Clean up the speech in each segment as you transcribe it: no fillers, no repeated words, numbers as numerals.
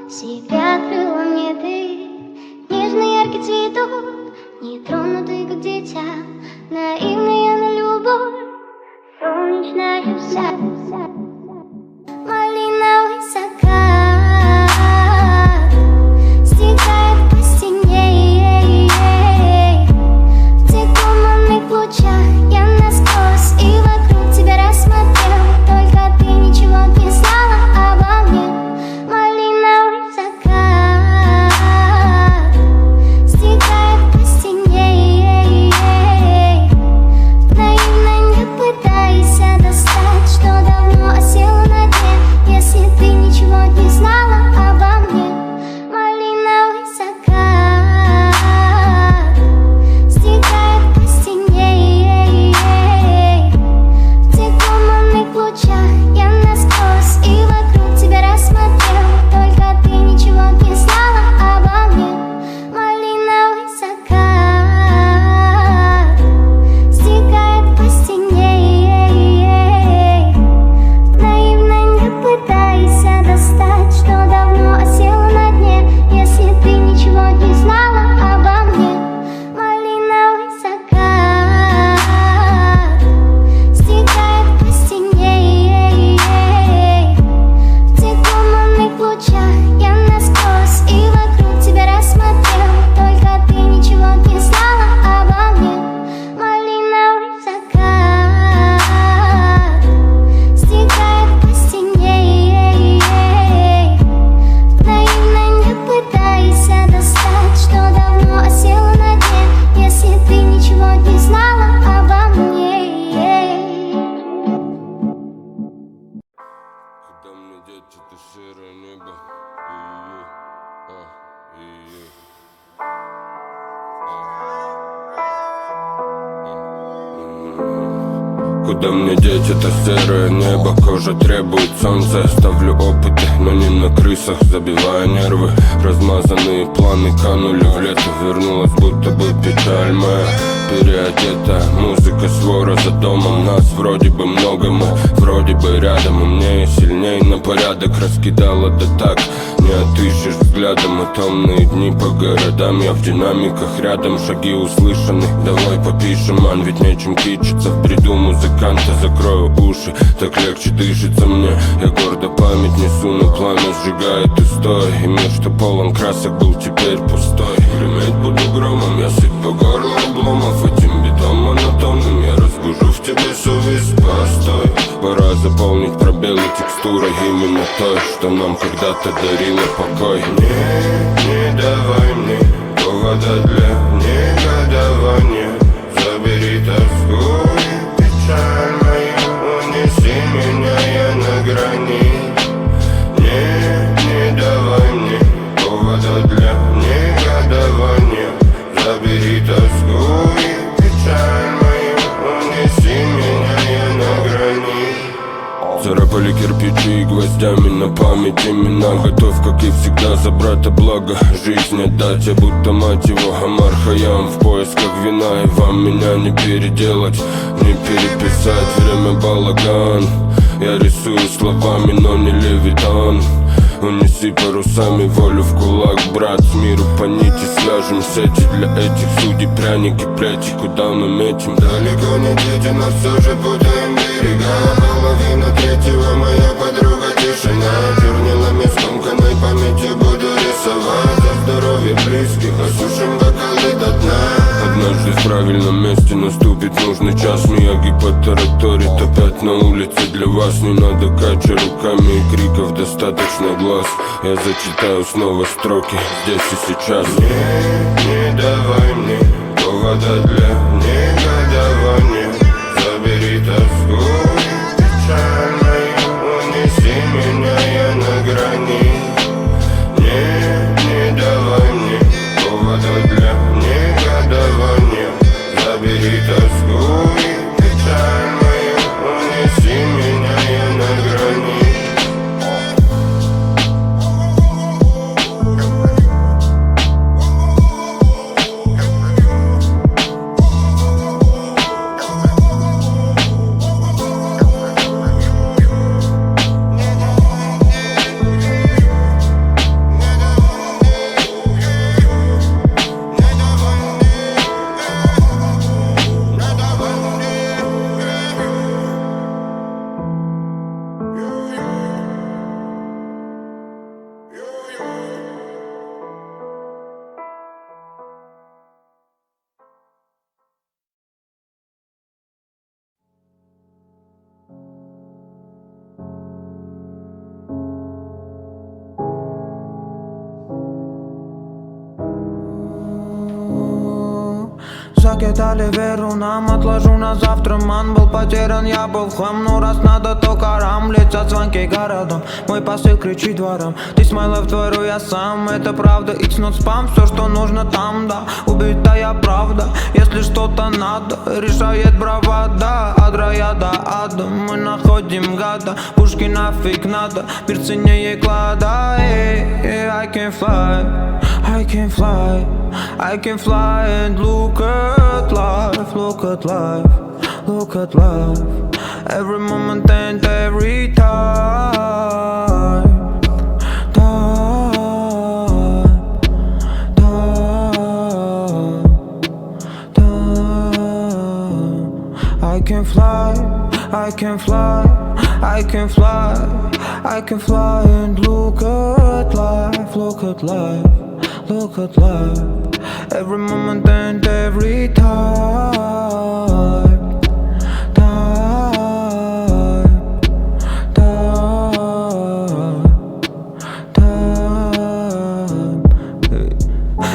Себя крыла мне ты, нежный яркий цветок, нетронутый, как дитя, наивная на любовь, солнечная вся. Малиновый закат стекает по стене, в тех туманных лучах я насквозь и вокруг тебя рассмотрел, только ты ничего не знала обо мне. Малиновый закат стекает по стене, наивно не пытайся достать, что давно осело на дне, если ты ничего не знала обо мне. Малиновый закат стекает по стене, в тех туманных лучах я насквозь и вокруг тебя рассмотрел, только ты ничего не знала обо мне. Малиновый закат стекает по стене, наивно не пытайся достать, что давно осело на дне, если ты ничего не знала обо мне. Малиновый закат стекает по стене, в тех туманных лучах я насквозь и вокруг тебя рассмотрел, только ты ничего не знала обо мне. Малиновый закат стекает по стене, наивно не пытайся достать, что давно осело на дне, если ты ничего не знала обо мне. Когда мне деть это серое небо, Куда мне деть это серое небо? Кожа требует солнца. Ставлю опыты, но не на крысах, забивая нервы. Размазанные планы канули в лето. Вернулась будто бы печаль моя переодета. Музыка свора за домом. Нас вроде бы много, мы вроде бы рядом. Умнее, сильнее на порядок раскидала, да так не отыщешь взглядом. И томные дни по городам, я в динамиках рядом. Шаги услышаны, давай попишем, ман. Ведь нечем кичиться в бреду музыканта. Закрою уши, так легче дышится мне. Я гордо память несу, но пламя сжигает устой. И мир, что полон красок, был теперь пустой. Греметь буду громом, я сыт по горлу обломов. Этим битом монотонным я разбужу в тебе совесть. Постой, пора заполнить пробелы текстурой именно той, что нам когда-то дарила покой. Не давай мне повода для негодования. Забери тоску и печаль мою, унеси меня, я на грани. Не давай мне повода для негодования. Забери тоску и печаль мою, унеси меня, я на грани. Царапали кирпичи и гвоздями на память имена. Готов, как и всегда, за брата благо жизнь отдать. Я будто мать его Амар Хайям в поисках вина. И вам меня не переделать, не переписать. Время балаган, я рисую словами, но не левитан. Унеси парусами волю в кулак, брат. С миру по нити свяжем сети. Для этих судей пряники, плети. Куда мы метим? Далеко не дети, но все же путаем берега. Половина третьего, моя подруга тишина. Чернилами скомканной памятью буду рисовать. За здоровье близких осушим бокалы до дна. Однажды в правильном месте наступит нужный час. Мияги потараторит опять на улице. Для вас не надо кача руками и криков, достаточно глаз. Я зачитаю снова строки здесь и сейчас. Не давай мне повода для негодования. Забери тоску и печаль мою, унеси меня, я на грани. Не давай мне повода для негодования. Забери тоску и печаль мою, унеси меня, я на грани. Закидали веру нам, отложу на завтра. Ман был потерян, я был в хлам. Ну раз надо, то карам. Летят звонки городом, мой посыл кричит двором. Ты смайлов творю я сам, это правда, it's not spam. Все, что нужно там, да, убитая правда. Если что-то надо, решает бравада. От рая до ада, мы находим гада. Пушки нафиг надо, мир ценнее клада. I can fly, I can fly, I can fly and look at life, look at life, look at life. Every moment and every time, time, time, time. I can fly, I can fly, I can fly, I can fly and look at life, look at life, look at life. Every moment and every time, time, time, time.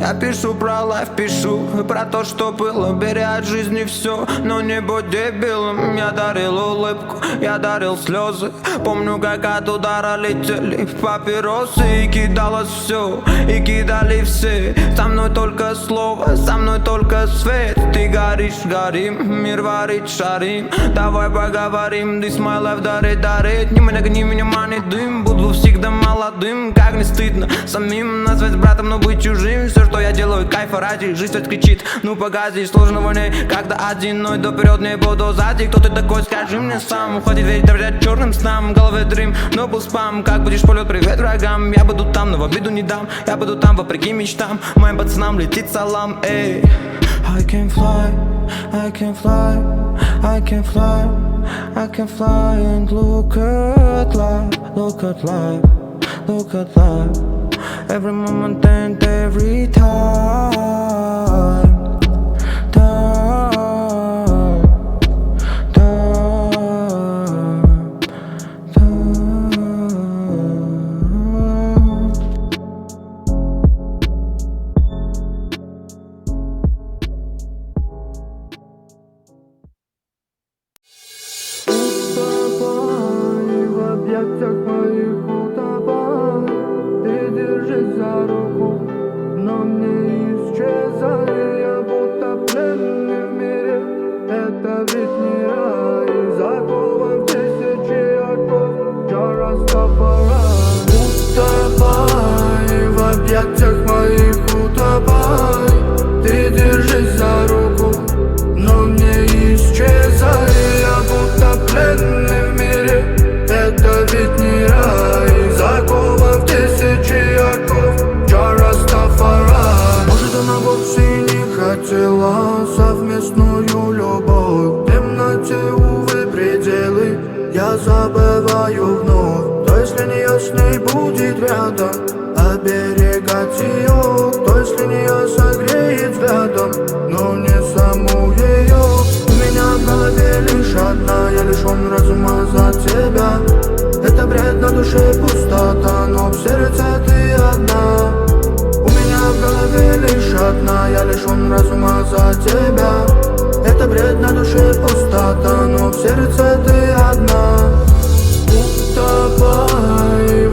Я пишу про лайф, пишу про то, что было. Бери от жизни все, но не будь дебилом. Я дарил улыбку, я дарил слезы. Помню, как от удара летели папиросы. И кидалось все, и кидали все. Со мной только слово, со мной только свет. Ты горишь, горим, мир варит, шарим. Давай поговорим, this my life, дарит, дарит. Не нагни меня, манит дым. Буду всегда молодым, как не стыдно самим назвать братом, но быть чужим. Все, что я делаю, кайфа ради. Жизнь хоть кричит, ну погоди, сложно войне. Когда один, но иду вперед, не буду сзади. Кто ты такой, скажи мне сам. Хватит верить, доверять черным снам. В голове дрим, но был спам. Как будешь полет, привет врагам. Я буду там, но в обиду не дам. Я буду там, вопреки мечтам. Моим пацанам летит салам, эй. I can fly, I can fly, I can fly, I can fly and look at life, look at life, look at life. Every moment and every time, time, time, time. Утопай в объятиях моих, утопай. Ты держись за руку, но не исчезай. Я будто пленный в мире, это ведь не рай. Закован в тысячи оков, Растафарай. Утопай в объятиях моих, утопай. Ты держись за руку, но не исчезай. Я будто пленный в мире, это ведь не рай. Закован в тысячи оков, Растафарай. Может, она вовсе и не хотела совместную любовь. В темноте, увы, пределы я забываю вновь. Кто если нее с ней будет рядом, оберегать ее. Кто если нее согреет взглядом, но не саму ее. У меня в голове лишь одна, я лишен разума за тебя. Это бред, на душе пустота, но в сердце ты одна. У меня в голове лишь одна, я лишен разума за тебя. Это бред, на душе пустота, но в сердце ты одна. Утопай